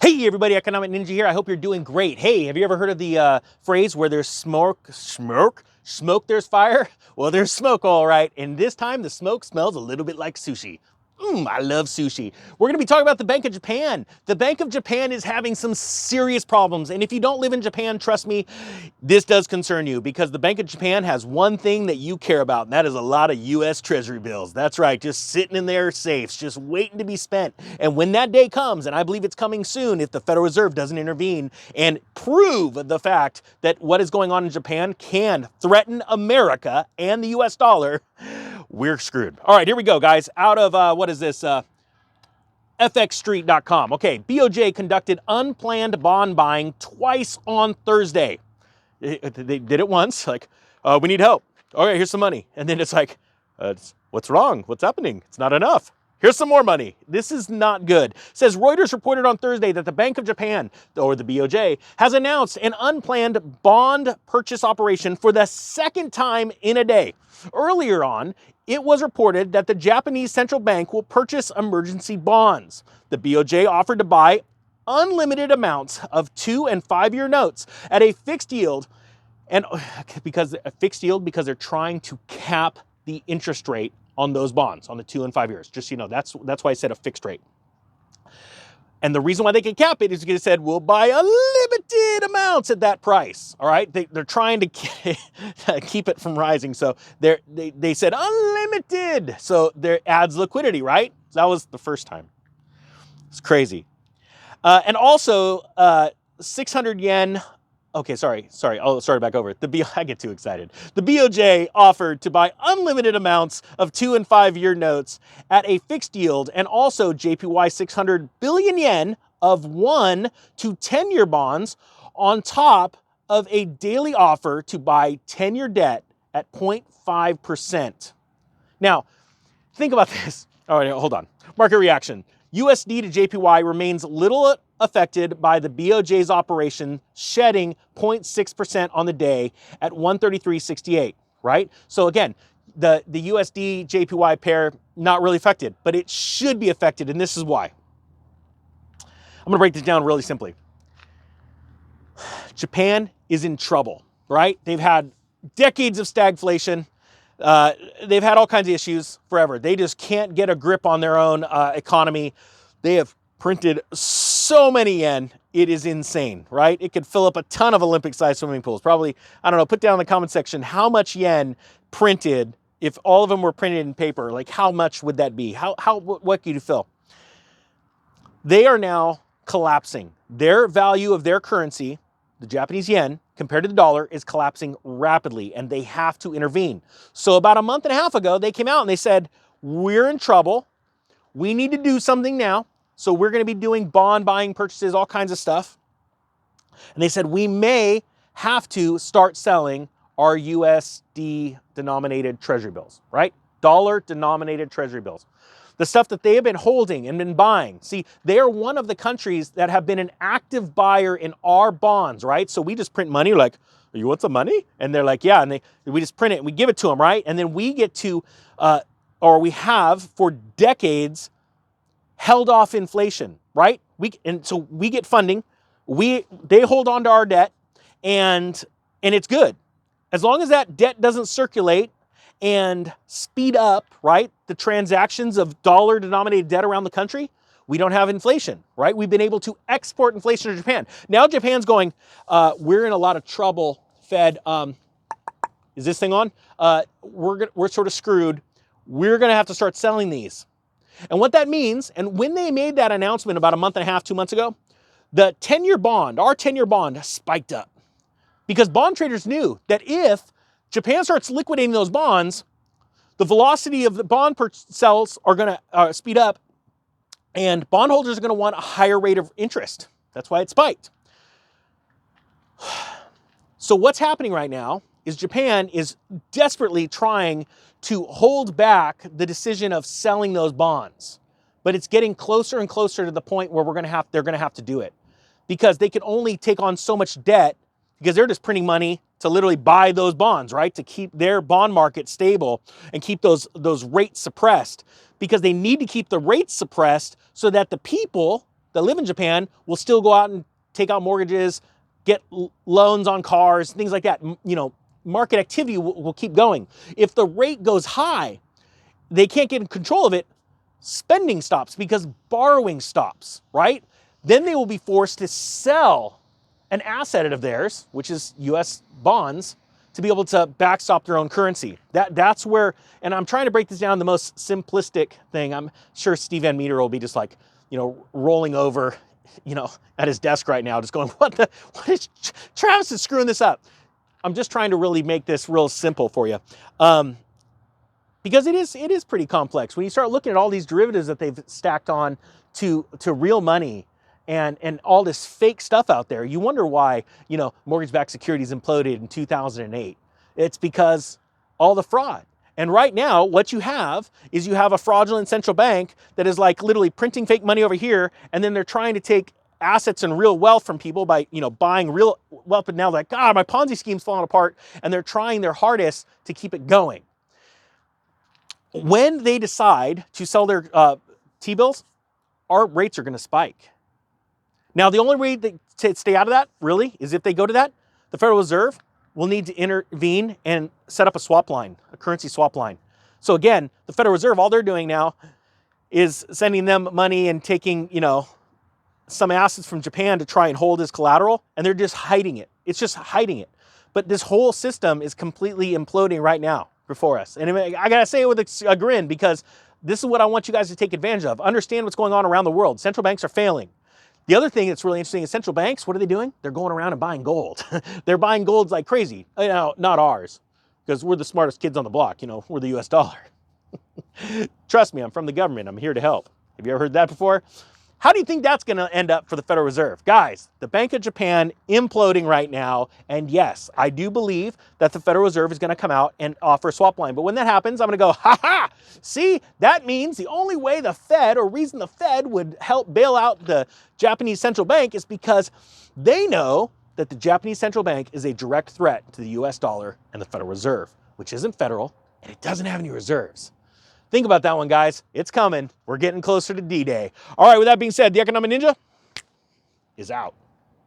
Hey everybody, Economic Ninja here. I hope you're doing great. Hey, have you ever heard of the phrase where there's smoke, there's fire? Well, there's smoke all right, and this time the smoke smells a little bit like sushi. I love sushi. We're gonna be talking about the Bank of Japan. The Bank of Japan is having some serious problems, and if you don't live in Japan, trust me, this does concern you because the Bank of Japan has one thing that you care about, and that is a lot of US Treasury bills. That's right, just sitting in their safes, just waiting to be spent. And when that day comes, and I believe it's coming soon if the Federal Reserve doesn't intervene and prove the fact that what is going on in Japan can threaten America and the US dollar, we're screwed. All right, here we go, guys. Out of, what is this? FXstreet.com. Okay, BOJ conducted unplanned bond buying twice on Thursday. They did it once, like, we need help. All right, here's some money. And then it's like, what's wrong? What's happening? It's not enough. Here's some more money. This is not good. It says Reuters reported on Thursday that the Bank of Japan, or the BOJ, has announced an unplanned bond purchase operation for the second time in a day. Earlier on, it was reported that the Japanese central bank will purchase emergency bonds. The BOJ offered to buy unlimited amounts of 2- and 5-year notes at a fixed yield, and because they're trying to cap the interest rate on those bonds on the 2 and 5 years. Just so you know, that's why I said a fixed rate. And the reason why they can cap it is because they said we'll buy unlimited amounts at that price. All right, they're trying to keep it from rising, so they said unlimited, so there adds liquidity, right? So that was the first time. It's crazy. And also 600 yen. Okay, sorry. I'll start back over. I get too excited. The BOJ offered to buy unlimited amounts of 2- and 5-year notes at a fixed yield, and also JPY 600 billion yen of 1- to 10-year bonds on top of a daily offer to buy 10-year debt at 0.5%. Now, think about this. All right, hold on. Market reaction. USD to JPY remains little affected by the BOJ's operation, shedding 0.6% on the day at 133.68, right? So again, the USD JPY pair, not really affected, but it should be affected, and this is why. I'm gonna break this down really simply. Japan is in trouble, right? They've had decades of stagflation. They've had all kinds of issues forever. They just can't get a grip on their own economy. They have printed so many yen, it is insane, right? It could fill up a ton of Olympic-sized swimming pools. Probably, I don't know, put down in the comment section how much yen printed, if all of them were printed in paper, like how much would that be? What could you fill? They are now collapsing. Their value of their currency, the Japanese yen, compared to the dollar, is collapsing rapidly, and they have to intervene. So about a month and a half ago, they came out and they said, we're in trouble. We need to do something now. So we're going to be doing bond buying purchases, all kinds of stuff. And they said, we may have to start selling our USD denominated treasury bills, right? Dollar denominated treasury bills. The stuff that they have been holding and been buying. See, they are one of the countries that have been an active buyer in our bonds, right? So we just print money, like, you want some money? And they're like, yeah, and we just print it and we give it to them, right? And then we get to, or we have for decades, held off inflation, right? So we get funding, they hold on to our debt, and it's good. As long as that debt doesn't circulate and speed up, right, the transactions of dollar-denominated debt around the country, we don't have inflation, right? We've been able to export inflation to Japan. Now Japan's going, we're in a lot of trouble, Fed. Is this thing on? We're sort of screwed. We're gonna have to start selling these. And what that means, and when they made that announcement about a month and a half, 2 months ago, the 10-year bond, our 10-year bond spiked up. Because bond traders knew that if Japan starts liquidating those bonds, the velocity of the bond sales are going to speed up, and bondholders are going to want a higher rate of interest. That's why it spiked. So what's happening right now is Japan is desperately trying to hold back the decision of selling those bonds. But it's getting closer and closer to the point where they're going to have to do it. Because they can only take on so much debt because they're just printing money to literally buy those bonds, right? To keep their bond market stable and keep those rates suppressed, because they need to keep the rates suppressed so that the people, that live in Japan will still go out and take out mortgages, get loans on cars, things like that. Market activity will keep going. If the rate goes high, they can't get in control of it, spending stops because borrowing stops, right? Then they will be forced to sell an asset of theirs, which is US bonds, to be able to backstop their own currency. That's where, and I'm trying to break this down the most simplistic thing. I'm sure Steve Van Meter will be just like, rolling over, at his desk right now, just going, what is, Travis is screwing this up. I'm just trying to really make this real simple for you. Because it is pretty complex. When you start looking at all these derivatives that they've stacked on to real money and all this fake stuff out there, you wonder why, mortgage-backed securities imploded in 2008. It's because all the fraud. And right now, what you have is you have a fraudulent central bank that is like literally printing fake money over here, and then they're trying to take assets and real wealth from people by, buying real wealth, but now they're like, God, my Ponzi scheme's falling apart, and they're trying their hardest to keep it going. When they decide to sell their T-bills, our rates are going to spike. Now, the only way to stay out of that, really, is if they go to that, the Federal Reserve will need to intervene and set up a swap line, a currency swap line. So again, the Federal Reserve, all they're doing now is sending them money and taking, some assets from Japan to try and hold as collateral, and they're just hiding it. It's just hiding it. But this whole system is completely imploding right now before us. And I gotta say it with a grin, because this is what I want you guys to take advantage of. Understand what's going on around the world. Central banks are failing. The other thing that's really interesting is central banks, what are they doing? They're going around and buying gold. They're buying gold like crazy. Not ours, because we're the smartest kids on the block. We're the US dollar. Trust me, I'm from the government. I'm here to help. Have you ever heard that before? How do you think that's going to end up for the Federal Reserve? Guys, the Bank of Japan imploding right now. And yes, I do believe that the Federal Reserve is going to come out and offer a swap line. But when that happens, I'm going to go, ha! See, that means the only way the Fed, or reason the Fed would help bail out the Japanese central bank, is because they know that the Japanese central bank is a direct threat to the US dollar and the Federal Reserve, which isn't federal, and it doesn't have any reserves. Think about that one, guys. It's coming. We're getting closer to D-Day. All right, with that being said, the Economic Ninja is out.